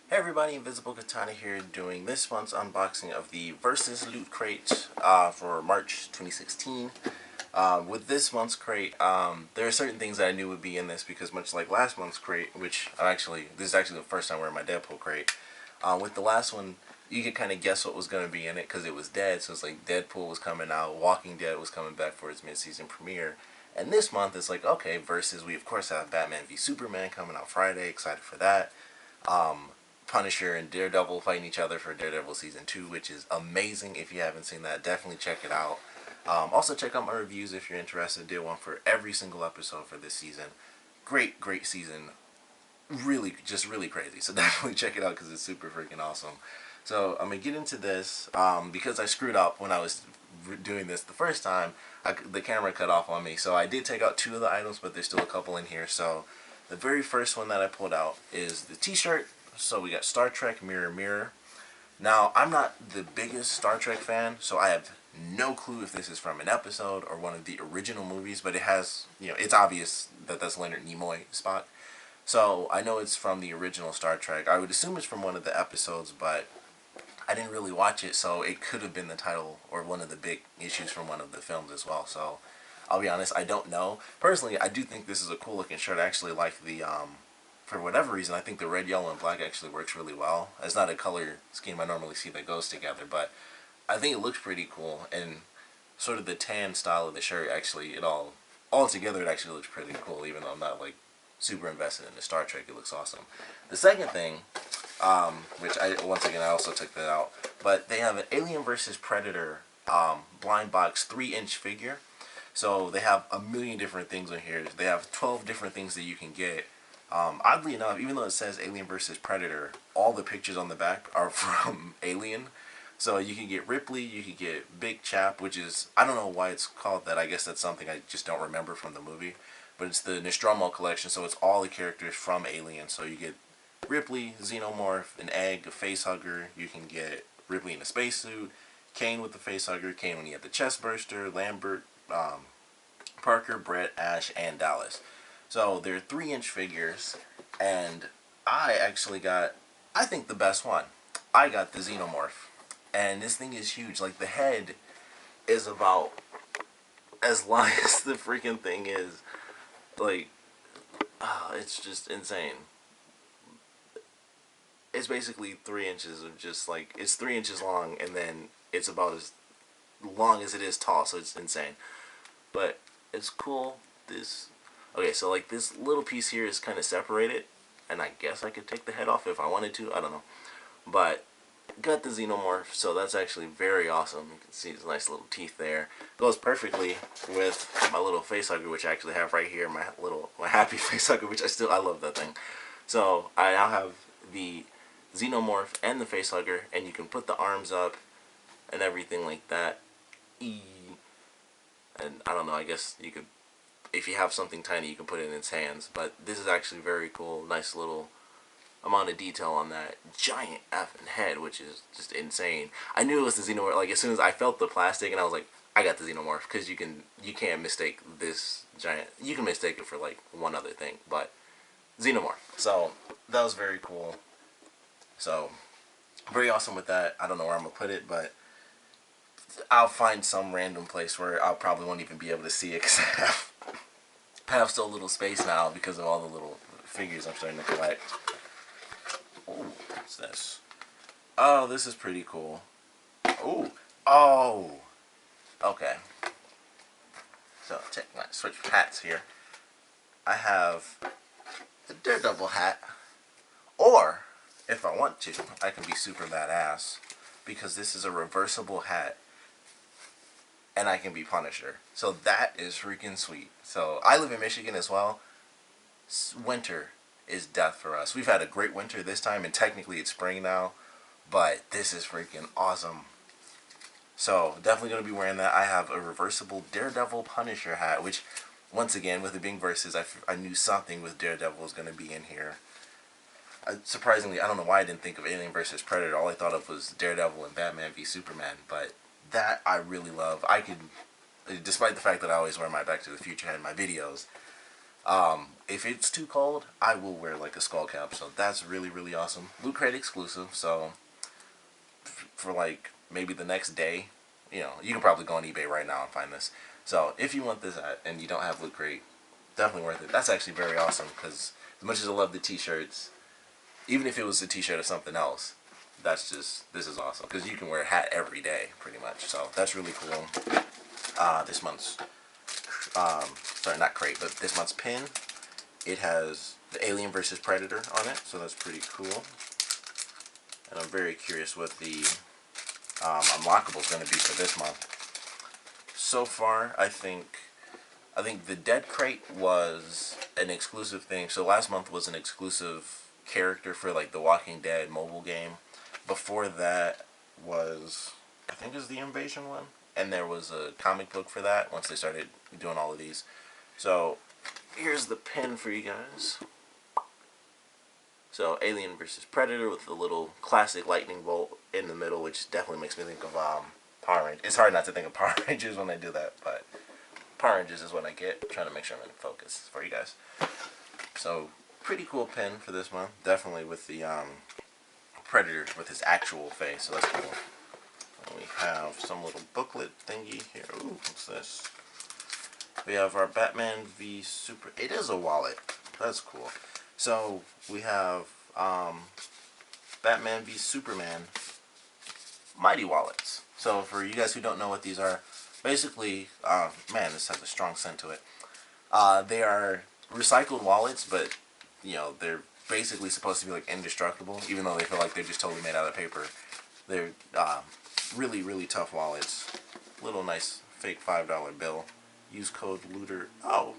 Hey everybody, Invisiblekatana here doing this month's unboxing of the Versus Loot Crate for March 2016. With this month's crate, there are certain things that I knew would be in this because much like last month's crate, which this is actually the first time wearing my Deadpool crate. With the last one, you could kind of guess what was going to be in it because it was dead, so it's like Deadpool was coming out, Walking Dead was coming back for its mid-season premiere. And this month it's like, okay, Versus, we of course have Batman v Superman coming out Friday, excited for that. Punisher and Daredevil fighting each other for Daredevil Season 2, which is amazing. If you haven't seen that, definitely check it out. Also, check out my reviews if you're interested. Did one for every single episode for this season. Great season. Really crazy. So definitely check it out because it's super freaking awesome. So I'm going to get into this because I screwed up when I was doing this the first time. The camera cut off on me. So I did take out two of the items, but there's still a couple in here. So the very first one that I pulled out is the t-shirt. So we got Star Trek Mirror Mirror. Now, I'm not the biggest Star Trek fan, so I have no clue if this is from an episode or one of the original movies, but it has, it's obvious that that's Leonard Nimoy Spock. So I know it's from the original Star Trek. I would assume it's from one of the episodes, but I didn't really watch it, so it could have been the title or one of the big issues from one of the films as well. So I'll be honest, I don't know. Personally, I do think this is a cool looking shirt. I actually like the for whatever reason, I think the red, yellow, and black actually works really well. It's not a color scheme I normally see that goes together, but I think it looks pretty cool. And sort of the tan style of the shirt, actually, all together, it actually looks pretty cool. Even though I'm not like super invested in the Star Trek, it looks awesome. The second thing, which once again I also took that out, but they have an Alien vs Predator blind box 3-inch figure. So they have a million different things on here. They have 12 different things that you can get. Oddly enough, even though it says Alien vs Predator, all the pictures on the back are from Alien. So you can get Ripley, you can get Big Chap, which is, I don't know why it's called that. I guess that's something I just don't remember from the movie. But it's the Nostromo collection, so it's all the characters from Alien. So you get Ripley, Xenomorph, an egg, a facehugger. You can get Ripley in a spacesuit, Kane with the facehugger, Kane when he had the chest burster, Lambert, Parker, Brett, Ash, and Dallas. So they're 3-inch figures, and I actually got, I think, the best one. I got the Xenomorph, and this thing is huge. Like, the head is about as long as the freaking thing is. Like, it's just insane. It's basically 3 inches of just, like, it's 3 inches long, and then it's about as long as it is tall, so it's insane. But it's cool. Okay, so like this little piece here is kind of separated, and I guess I could take the head off if I wanted to. I don't know, but got the Xenomorph, so that's actually very awesome. You can see his nice little teeth there. Goes perfectly with my little facehugger, which I actually have right here. My happy facehugger, which I love that thing. So I now have the Xenomorph and the facehugger, and you can put the arms up and everything like that. And I don't know, I guess you could, if you have something tiny, you can put it in its hands. But this is actually very cool. Nice little amount of detail on that giant effing head, which is just insane. I knew it was the Xenomorph. Like, as soon as I felt the plastic, and I was like, I got the Xenomorph, because you can't mistake this giant. You can mistake it for like one other thing, but Xenomorph. So that was very cool. So very awesome with that. I don't know where I'm gonna put it, but I'll find some random place where I'll probably won't even be able to see it because I have still a little space now because of all the little figures I'm starting to collect. Oh, what's this? Oh, this is pretty cool. Oh, okay. So switch hats here. I have the Daredevil hat, or if I want to, I can be super badass because this is a reversible hat. And I can be Punisher. So that is freaking sweet. So I live in Michigan as well. Winter is death for us. We've had a great winter this time, and technically it's spring now. But this is freaking awesome. So definitely going to be wearing that. I have a reversible Daredevil Punisher hat, which, once again, with it being versus, I knew something with Daredevil was going to be in here. Surprisingly, I don't know why I didn't think of Alien vs Predator. All I thought of was Daredevil and Batman v Superman. But that I really love. I could, despite the fact that I always wear my Back to the Future hat in my videos, If it's too cold, I will wear like a skull cap. So that's really, really awesome. Loot Crate exclusive. So for like maybe the next day, you know, you can probably go on eBay right now and find this. So if you want this and you don't have Loot Crate, definitely worth it. That's actually very awesome because as much as I love the t-shirts, even if it was a t-shirt of something else, this is awesome because you can wear a hat every day pretty much. So that's really cool. This month's sorry, not crate, but this month's pin, it has the Alien versus Predator on it, so that's pretty cool. And I'm very curious what the unlockable is going to be for this month. So far, I think the Dead Crate was an exclusive thing. So last month was an exclusive character for like the Walking Dead mobile game. Before that was, I think it was the Invasion one, and there was a comic book for that once they started doing all of these. So here's the pin for you guys. So Alien versus Predator with the little classic lightning bolt in the middle, which definitely makes me think of Power Rangers. It's hard not to think of Power Rangers when I do that, but Power Rangers is what I get. I'm trying to make sure I'm in focus for you guys. So pretty cool pin for this month. Definitely with the Predator with his actual face, so that's cool. And we have some little booklet thingy here. Ooh, what's this? We have our Batman v Super. It is a wallet. That's cool. So we have Batman v Superman Mighty Wallets. So for you guys who don't know what these are, basically, man, this has a strong scent to it. They are recycled wallets, but you know they're basically supposed to be like indestructible, even though they feel like they're just totally made out of paper. They're really, really tough wallets. Little nice fake $5 bill. Use code LOOTER. Oh.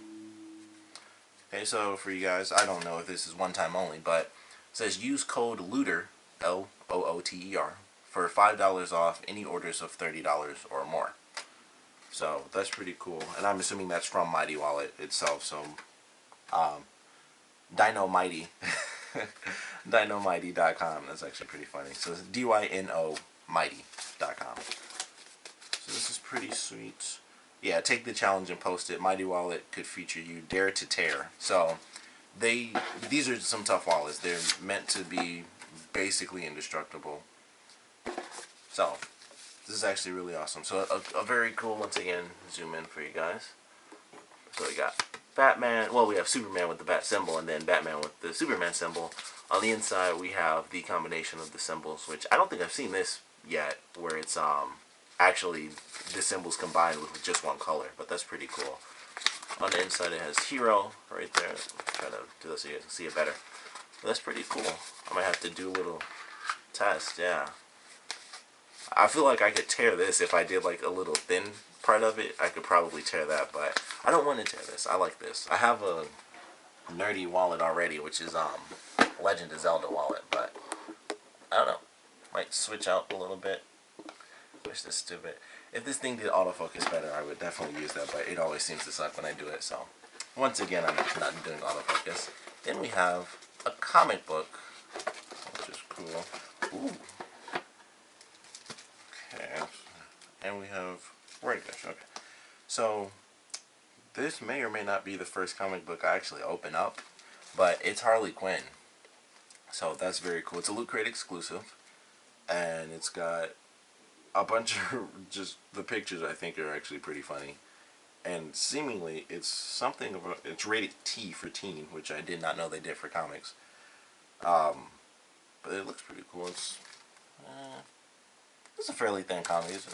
Okay, so for you guys, I don't know if this is one time only, but it says use code LOOTER, LOOTER, for $5 off any orders of $30 or more. So that's pretty cool, and I'm assuming that's from Mighty Wallet itself. So, Dino Mighty, DynoMighty.com. That's actually pretty funny. So it's DYNO Mighty.com. So this is pretty sweet. Yeah, take the challenge and post it. Mighty Wallet could feature you. Dare to tear. So these are some tough wallets. They're meant to be basically indestructible. So this is actually really awesome. So a very cool, once again, zoom in for you guys. So we got Batman, well, we have Superman with the bat symbol, and then Batman with the Superman symbol. On the inside, we have the combination of the symbols, which I don't think I've seen this yet, where it's actually the symbols combined with just one color, but that's pretty cool. On the inside, it has Hero right there. Try to do this so you guys can see it better. But that's pretty cool. I might have to do a little test, yeah. I feel like I could tear this if I did like a little thin part of it. I could probably tear that, but I don't want to tear this. I like this. I have a nerdy wallet already, which is Legend of Zelda wallet, but I don't know. Might switch out a little bit. Wish this stupid. If this thing did autofocus better, I would definitely use that, but it always seems to suck when I do it. So once again, I'm not doing autofocus. Then we have a comic book, which is cool. Ooh. Okay. And we have Word Gush. Okay. So this may or may not be the first comic book I actually open up, but it's Harley Quinn. So that's very cool. It's a Loot Crate exclusive, and it's got a bunch of just the pictures I think are actually pretty funny, and seemingly it's something of it's rated T for teen, which I did not know they did for comics. But it looks pretty cool. It's a fairly thin comic. It's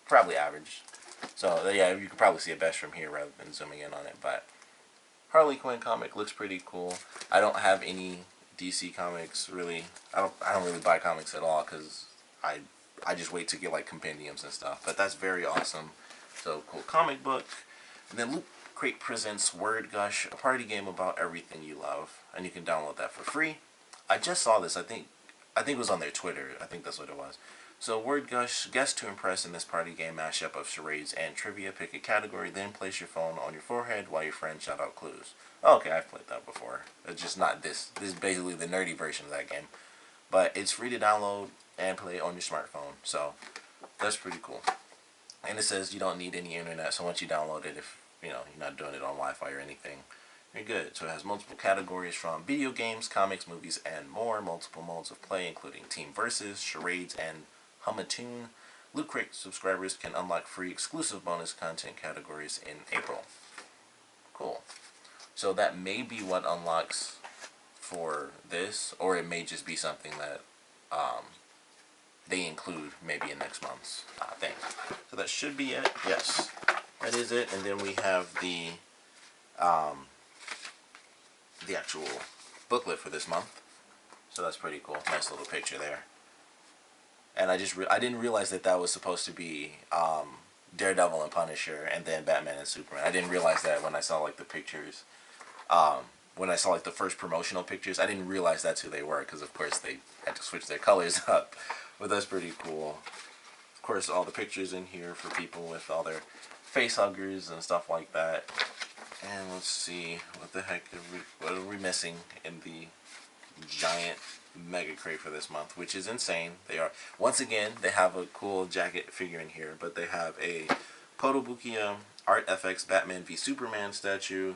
probably average. So yeah, you can probably see it best from here rather than zooming in on it. But Harley Quinn comic looks pretty cool. I don't have any DC comics really. I don't really buy comics at all because I just wait to get like compendiums and stuff. But that's very awesome. So cool comic book. And then Loot Crate presents Word Gush, a party game about everything you love, and you can download that for free. I just saw this. I think it was on their Twitter. I think that's what it was. So Word Gush, guess to impress in this party game mashup of charades and trivia. Pick a category, then place your phone on your forehead while your friends shout out clues. Okay, I've played that before. It's just not this. This is basically the nerdy version of that game. But it's free to download and play on your smartphone. So that's pretty cool. And it says you don't need any internet. So once you download it, if you know you're not doing it on Wi-Fi or anything, Very good. So it has multiple categories from video games, comics, movies, and more. Multiple modes of play, including Team Versus, Charades, and Hum a Tune. Lootcrate subscribers can unlock free exclusive bonus content categories in April. Cool. So that may be what unlocks for this, or it may just be something that they include maybe in next month's thing. So that should be it. Yes, that is it. And then we have the actual booklet for this month. So that's pretty cool. Nice little picture there. And I didn't realize that that was supposed to be Daredevil and Punisher, and then Batman and Superman. I didn't realize that when I saw like the pictures. When I saw like the first promotional pictures, I didn't realize that's who they were, because of course they had to switch their colors up. But that's pretty cool. Of course, all the pictures in here for people with all their face huggers and stuff like that. And let's see, what the heck what are we missing in the giant mega crate for this month, which is insane. They are, once again, they have a cool jacket figure in here, but they have a Kotobukiya Art FX Batman v Superman statue.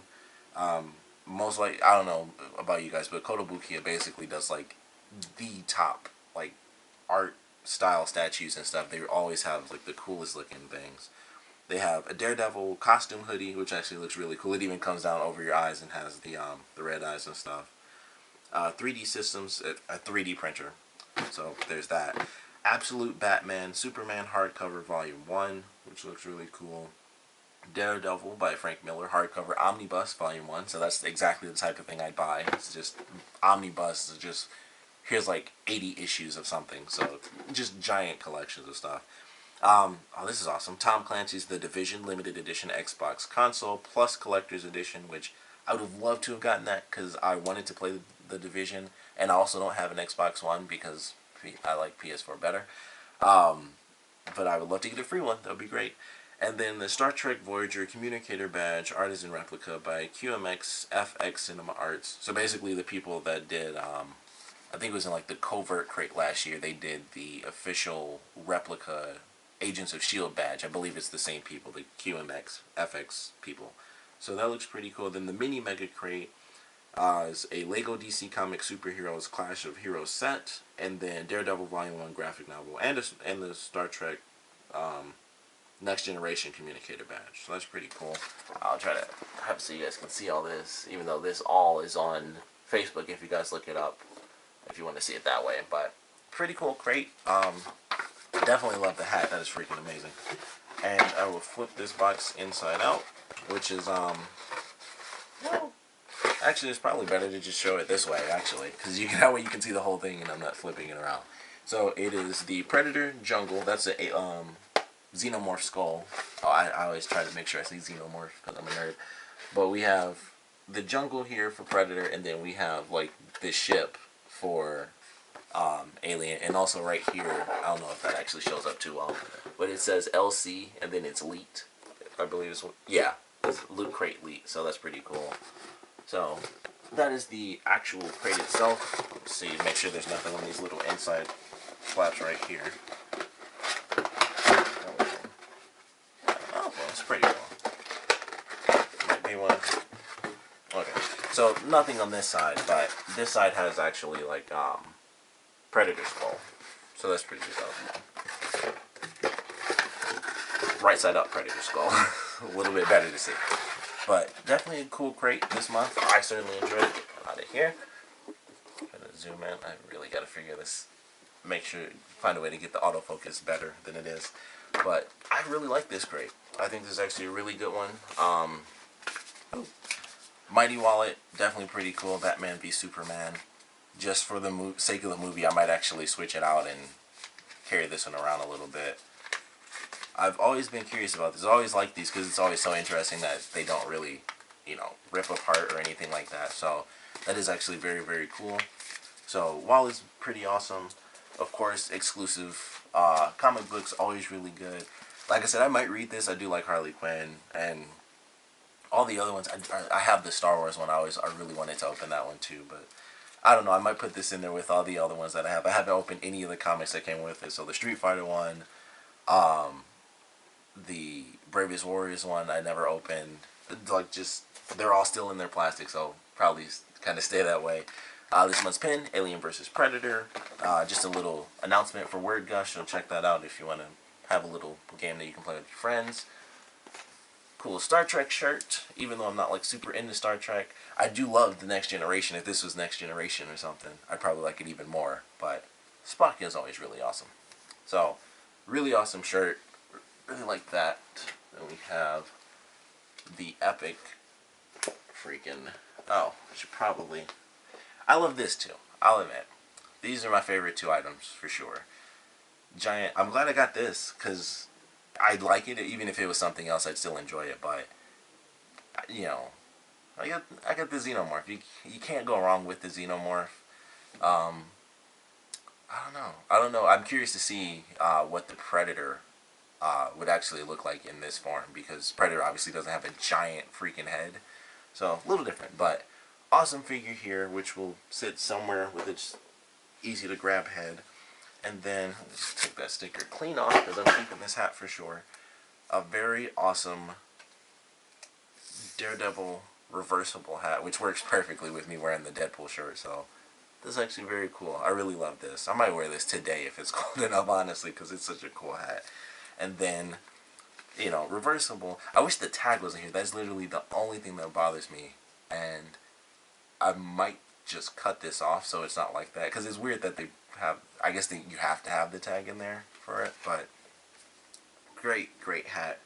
Most like, I don't know about you guys, but Kotobukiya basically does like the top like art style statues and stuff. They always have like the coolest looking things. They have a Daredevil costume hoodie, which actually looks really cool. It even comes down over your eyes and has the red eyes and stuff. 3D Systems, a 3D printer. So there's that. Absolute Batman Superman hardcover volume 1, which looks really cool. Daredevil by Frank Miller hardcover omnibus volume 1. So that's exactly the type of thing I'd buy. It's just omnibus. It's just, here's like 80 issues of something. So just giant collections of stuff. Oh, this is awesome. Tom Clancy's The Division Limited Edition Xbox Console Plus Collector's Edition, which I would have loved to have gotten that because I wanted to play The Division, and I also don't have an Xbox One because I like PS4 better. But I would love to get a free one. That would be great. And then the Star Trek Voyager Communicator Badge Artisan Replica by QMX FX Cinema Arts. So basically the people that did, I think it was in like the Covert Crate last year, they did the official replica Agents of S.H.I.E.L.D. badge. I believe it's the same people, the QMX FX people. So that looks pretty cool. Then the mini mega crate is a Lego DC Comics Superheroes Clash of Heroes set, and then Daredevil Volume 1 graphic novel, and the Star Trek Next Generation Communicator badge. So that's pretty cool. I'll try to have so you guys can see all this, even though this all is on Facebook if you guys look it up, if you want to see it that way. But pretty cool crate. Definitely love the hat. That is freaking amazing. And I will flip this box inside out, which is, well, actually it's probably better to just show it this way, actually, because that way you can see the whole thing and I'm not flipping it around. So it is the Predator Jungle. That's a Xenomorph skull. Oh, I always try to make sure I say Xenomorph because I'm a nerd. But we have the jungle here for Predator, and then we have like this ship for Alien, and also right here, I don't know if that actually shows up too well, but it says LC and then it's Leet, I believe it's, yeah, it's Lootcrate Leet, so that's pretty cool. So that is the actual crate itself. Let's see, make sure there's nothing on these little inside flaps right here. Oh, it's pretty cool. Might be one. Okay, so nothing on this side, but this side has actually like Predator skull, so that's pretty good. Right side up Predator skull, a little bit better to see, but definitely a cool crate this month. I certainly enjoyed it. Get out of here. Try to zoom in. I really got to figure this, make sure, find a way to get the autofocus better than it is. But I really like this crate. I think this is actually a really good one. Mighty Wallet, definitely pretty cool. Batman v Superman. Just for the sake of the movie, I might actually switch it out and carry this one around a little bit. I've always been curious about this. I always like these because it's always so interesting that they don't really, you know, rip apart or anything like that. So that is actually very, very cool. So Wallet's pretty awesome. Of course, exclusive comic books, always really good. Like I said, I might read this. I do like Harley Quinn and all the other ones. I have the Star Wars one. I really wanted to open that one too, but I don't know, I might put this in there with all the other ones that I have. I haven't opened any of the comics that came with it. So the Street Fighter one, the Bravest Warriors one, I never opened. like just they're all still in their plastic, so probably kind of stay that way. This month's pin, Alien vs. Predator. Just a little announcement for Word Gush, so check that out if you want to have a little game that you can play with your friends. Cool Star Trek shirt, even though I'm not like super into Star Trek. I do love the Next Generation. If this was Next Generation or something, I'd probably like it even more, but Spock is always really awesome. So, really awesome shirt. Really like that. Then we have the epic freaking... Oh, I should probably... I love this too, I'll admit. These are my favorite 2 items, for sure. Giant... I'm glad I got this, because I'd like it. Even if it was something else, I'd still enjoy it, but... You know... I got the Xenomorph. You can't go wrong with the Xenomorph. I don't know. I'm curious to see what the Predator would actually look like in this form, because Predator obviously doesn't have a giant freaking head. So, a little different, but awesome figure here, which will sit somewhere with its easy to grab head. And then, let's take that sticker clean off, because I'm keeping this hat for sure. A very awesome Daredevil reversible hat, which works perfectly with me wearing the Deadpool shirt, so this is actually very cool. I really love this. I might wear this today if it's cold enough, honestly, because it's such a cool hat. And then, you know, reversible. I wish the tag wasn't here. That's literally the only thing that bothers me. And I might just cut this off so it's not like that. Because it's weird that they have... I guess you have to have the tag in there for it. But great, great hat.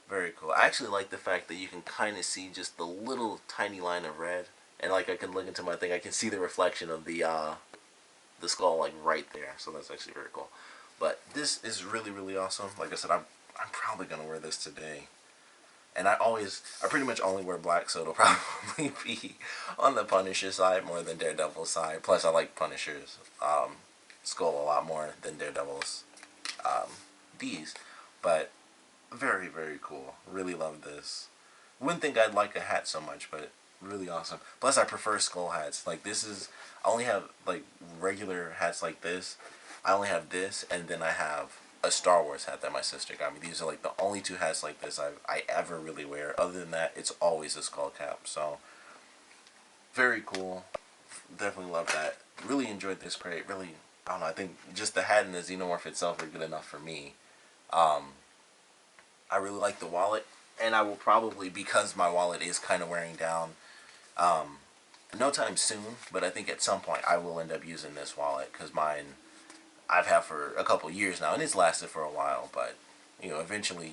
Very cool. I actually like the fact that you can kind of see just the little tiny line of red. And like I can look into my thing, I can see the reflection of the skull like right there. So that's actually very cool. But this is really, really awesome. Like I said, I'm probably gonna wear this today. And I pretty much only wear black, so it'll probably be on the Punisher side more than Daredevil's side. Plus, I like Punisher's skull a lot more than Daredevil's D's. But very, very cool. Really love this. Wouldn't think I'd like a hat so much, but really awesome. Plus, I prefer skull hats. Like this is, I only have like regular hats like this. I only have this, and then I have a Star Wars hat that my sister got me. These are like the only 2 hats like this I ever really wear. Other than that, it's always a skull cap. So, very cool. Definitely love that. Really enjoyed this crate. Really, I don't know, I think just the hat and the Xenomorph itself are good enough for me. I really like the wallet. And I will probably, because my wallet is kind of wearing down, no time soon, but I think at some point I will end up using this wallet, because mine I've had for a couple years now, and it's lasted for a while, but, you know, eventually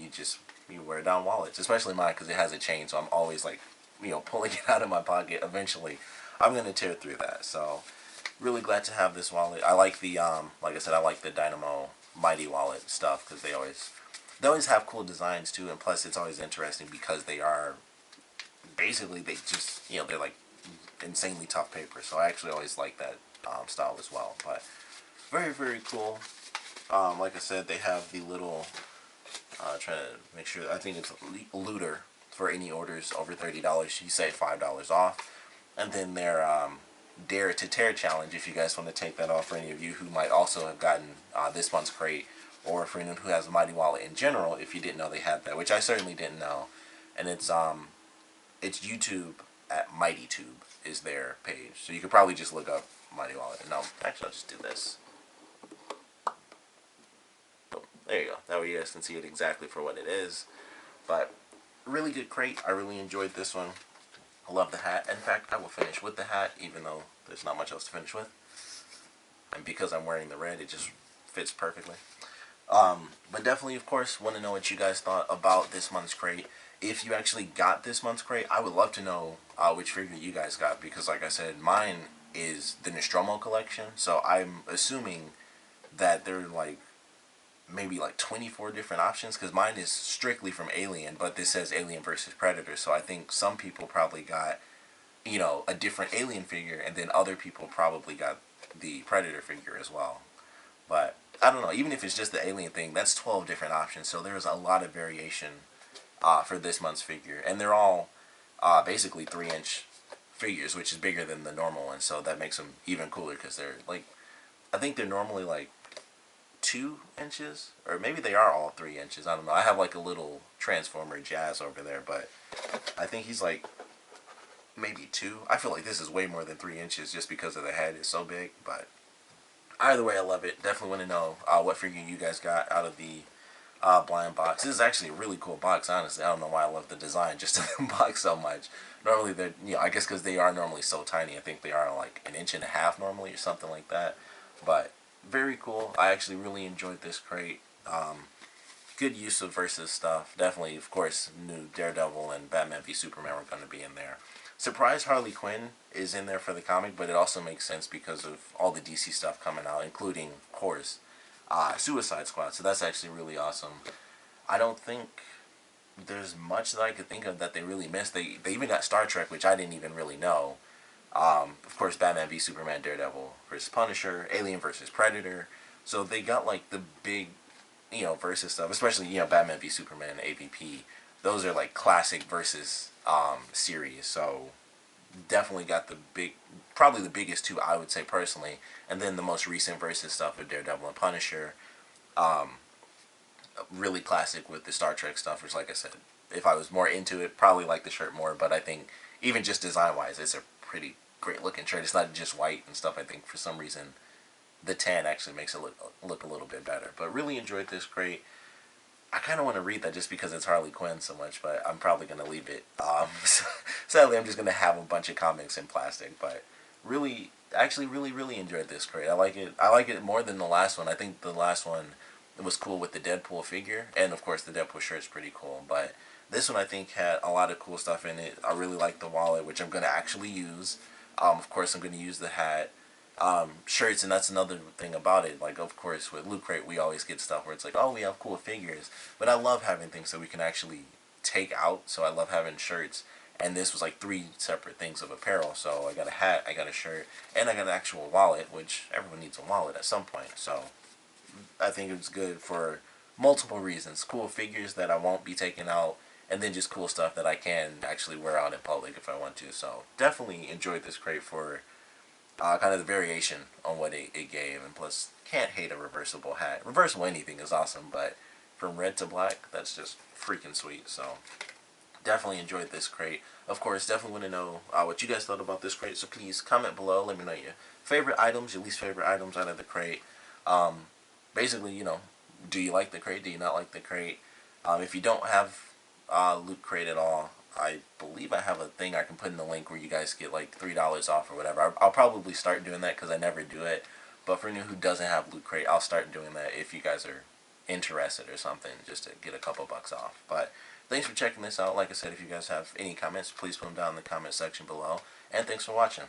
you wear down wallets, especially mine, because it has a chain, so I'm always, like, you know, pulling it out of my pocket. Eventually, I'm going to tear through that, so really glad to have this wallet. I like the, like I said, I like the Dynamo Mighty wallet stuff, because they always have cool designs, too, and plus it's always interesting, because they are, basically, they just, you know, they're, like, insanely tough paper, so I actually always like that style as well, but very, very cool. Like I said, they have the little, trying to make sure, I think it's looter for any orders over $30. You save $5 off. And then their Dare to Tear challenge, if you guys want to take that off for any of you who might also have gotten this month's crate, or for anyone who has a Mighty Wallet in general, if you didn't know they had that, which I certainly didn't know. And it's YouTube at MightyTube is their page. So you could probably just look up Mighty Wallet. No, actually I'll just do this. There you go. That way you guys can see it exactly for what it is. But really good crate. I really enjoyed this one. I love the hat. In fact, I will finish with the hat, even though there's not much else to finish with. And because I'm wearing the red, it just fits perfectly. But definitely, of course, want to know what you guys thought about this month's crate. If you actually got this month's crate, I would love to know which figure you guys got. Because, like I said, mine is the Nostromo collection. So I'm assuming that they're like maybe like 24 different options, because mine is strictly from Alien, but this says Alien versus Predator, so I think some people probably got, you know, a different Alien figure, and then other people probably got the Predator figure as well. But I don't know, even if it's just the Alien thing, that's 12 different options, so there's a lot of variation for this month's figure, and they're all basically 3-inch figures, which is bigger than the normal ones, so that makes them even cooler, because they're like, I think they're normally like 2 inches, or maybe they are all 3 inches. I don't know. I have like a little Transformer Jazz over there, but I think he's like maybe 2. I feel like this is way more than 3 inches just because of the head is so big. But either way, I love it. Definitely want to know what figure you guys got out of the blind box. This is actually a really cool box, honestly. I don't know why I love the design just of the box so much. Normally, they're, I guess because they are normally so tiny. I think they are like 1.5 inches normally or something like that. But very cool. I actually really enjoyed this crate. Good use of versus stuff. Definitely, of course, new Daredevil and Batman v Superman were going to be in there. Surprised Harley Quinn is in there for the comic, but it also makes sense because of all the DC stuff coming out, including, of course, Suicide Squad. So that's actually really awesome. I don't think there's much that I could think of that they really missed. They even got Star Trek, which I didn't even really know. Of course, Batman v Superman, Daredevil versus Punisher, Alien versus Predator. So they got like the big, versus stuff. Especially, Batman v Superman, AVP. Those are like classic versus series. So definitely got the probably the biggest two I would say personally. And then the most recent versus stuff with Daredevil and Punisher. Really classic with the Star Trek stuff, which, like I said, if I was more into it, probably like the shirt more. But I think even just design wise, it's a pretty great looking shirt. It's not just white and stuff. I think for some reason the tan actually makes it look a little bit better. But really enjoyed this crate. I kind of want to read that just because it's Harley Quinn so much, but I'm probably going to leave it. Sadly, I'm just going to have a bunch of comics in plastic. But really, actually really enjoyed this crate. I like it. I like it more than the last one. I think the last one, it was cool with the Deadpool figure, and of course the Deadpool shirt's pretty cool. But this one I think had a lot of cool stuff in it. I really like the wallet, which I'm going to actually use. Of course, I'm going to use the hat. Shirts, and that's another thing about it. Like, of course, with Lootcrate, we always get stuff where it's like, oh, we have cool figures. But I love having things that we can actually take out, so I love having shirts. And this was like 3 separate things of apparel. So I got a hat, I got a shirt, and I got an actual wallet, which everyone needs a wallet at some point. So I think it's good for multiple reasons. Cool figures that I won't be taking out, and then just cool stuff that I can actually wear out in public if I want to. So definitely enjoyed this crate for kind of the variation on what it gave, and plus can't hate a reversible hat. Reversible anything is awesome, but from red to black, that's just freaking sweet. So definitely enjoyed this crate. Of course, definitely want to know what you guys thought about this crate, so please comment below. Let me know your favorite items, your least favorite items out of the crate. Basically, do you like the crate? Do you not like the crate? If you don't have Loot Crate at all, I believe I have a thing I can put in the link where you guys get like $3 off or whatever. I'll probably start doing that because I never do it. But for anyone who doesn't have Loot Crate, I'll start doing that if you guys are interested or something, just to get a couple bucks off. But thanks for checking this out. Like I said, if you guys have any comments, please put them down in the comment section below. And thanks for watching.